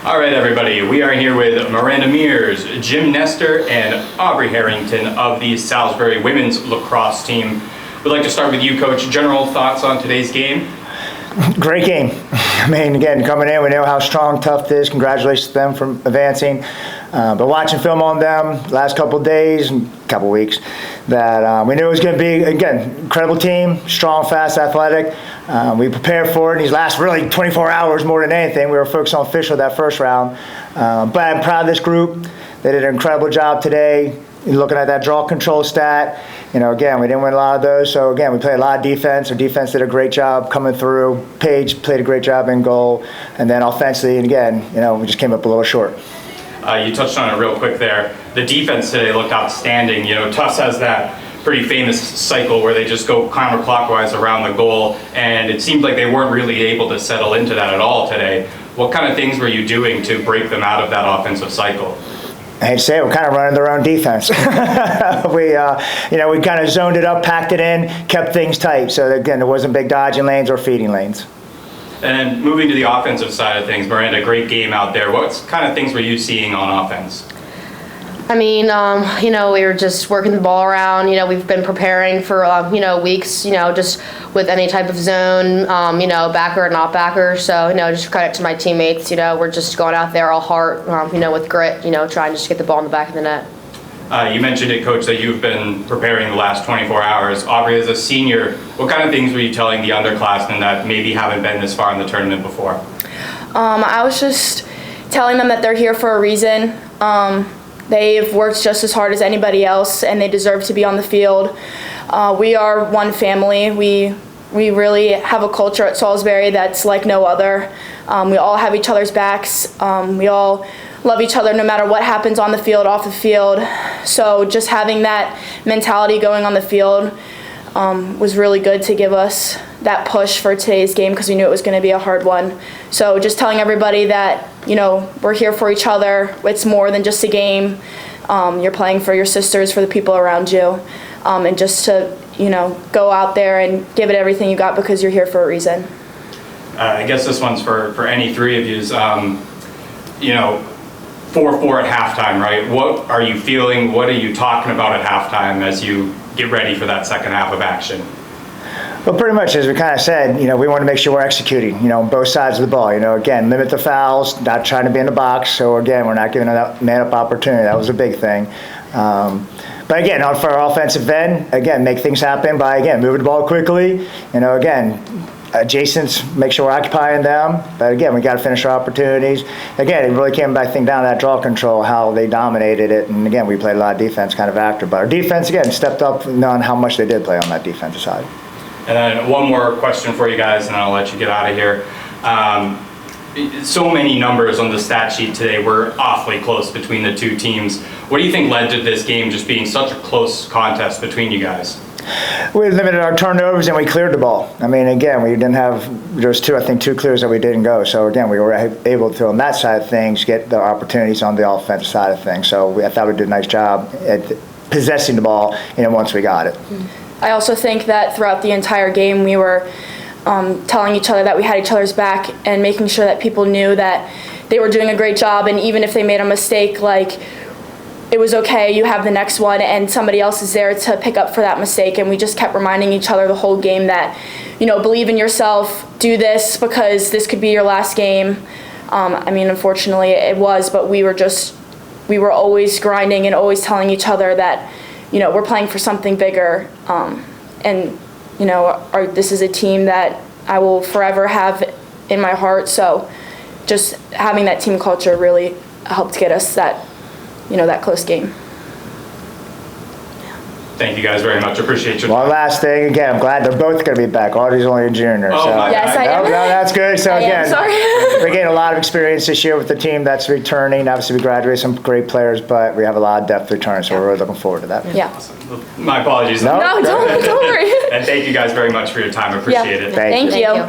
All right, everybody, we are here with Miranda Mears, Jim Nestor, and Audrey Harrington of the Salisbury women's lacrosse team. We'd like to start with you, Coach. General thoughts on today's game? Great game. I mean, again, coming in, we know how strong Tufts is. Congratulations to them for advancing. But watching film on them last couple of days and couple of weeks, that we knew it was going to be, again, incredible team, strong, fast, athletic. We prepared for it in these last really 24 hours more than anything. We were focused on official that first round. But I'm proud of this group. They did an incredible job today. Looking at that draw control stat, again, we didn't win a lot of those. So, again, we played a lot of defense. Our defense did a great job coming through. Paige played a great job in goal. And then offensively, and again, we just came up a little short. You touched on it real quick there. The defense today looked outstanding. Tufts has that pretty famous cycle where they just go counterclockwise around the goal, and it seemed like they weren't really able to settle into that at all today. What kind of things were you doing to break them out of that offensive cycle? I hate to say it, we're kind of running their own defense. We kind of zoned it up, packed it in, kept things tight. So again, there wasn't big dodging lanes or feeding lanes. And then moving to the offensive side of things, Miranda, great game out there. What kind of things were you seeing on offense? I mean, we were just working the ball around. We've been preparing for, weeks, just with any type of zone, backer or not backer. So, just credit to my teammates. We're just going out there all heart, with grit, trying to just get the ball in the back of the net. You mentioned it, Coach, that you've been preparing the last 24 hours. Audrey, as a senior, what kind of things were you telling the underclassmen that maybe haven't been this far in the tournament before? I was just telling them that they're here for a reason. They've worked just as hard as anybody else, and they deserve to be on the field. We are one family. We really have a culture at Salisbury that's like no other. We all have each other's backs. We all love each other no matter what happens on the field, off the field. So just having that mentality going on the field was really good to give us that push for today's game, because we knew it was going to be a hard one. So just telling everybody that, we're here for each other. It's more than just a game. You're playing for your sisters, for the people around you. And just to, go out there and give it everything you got, because you're here for a reason. I guess this one's for any three of yous. 4-4 at halftime, right? What are you feeling? What are you talking about at halftime as you get ready for that second half of action? Well, pretty much, as we kind of said, we want to make sure we're executing, on both sides of the ball. Again, limit the fouls, not trying to be in the box. So, again, we're not giving that man-up opportunity. That was a big thing. But, again, for our offensive end, again, make things happen by, again, moving the ball quickly. Again, adjacents, make sure we're occupying them. But, again, we got to finish our opportunities. Again, it really came back down to that draw control, how they dominated it. And, again, we played a lot of defense kind of after. But our defense, again, stepped up on how much they did play on that defensive side. And then one more question for you guys, and then I'll let you get out of here. So many numbers on the stat sheet today. We're awfully close between the two teams. What do you think led to this game just being such a close contest between you guys? We limited our turnovers and we cleared the ball. I mean, again, we didn't have, there was two clears that we didn't go. So, again, we were able to, on that side of things, get the opportunities on the offensive side of things. So I thought we did a nice job at possessing the ball, once we got it. I also think that throughout the entire game, we were telling each other that we had each other's back and making sure that people knew that they were doing a great job. And even if they made a mistake, it was okay, you have the next one, and somebody else is there to pick up for that mistake. And we just kept reminding each other the whole game that, believe in yourself, do this, because this could be your last game. Unfortunately it was, but we were always grinding and always telling each other that, we're playing for something bigger. This is a team that I will forever have in my heart. So just having that team culture really helped get us that close game. Thank you guys very much. Appreciate your time. One last thing, again, I'm glad they're both going to be back. Audrey's only a junior. Oh, so. Yes, I am. No, that's good. So, again, sorry. we gained a lot of experience this year with the team that's returning. Obviously, we graduated some great players, but we have a lot of depth return, so we're really looking forward to that. Yeah. Awesome. My apologies. No, don't worry. And thank you guys very much for your time. Appreciate it. Thank you.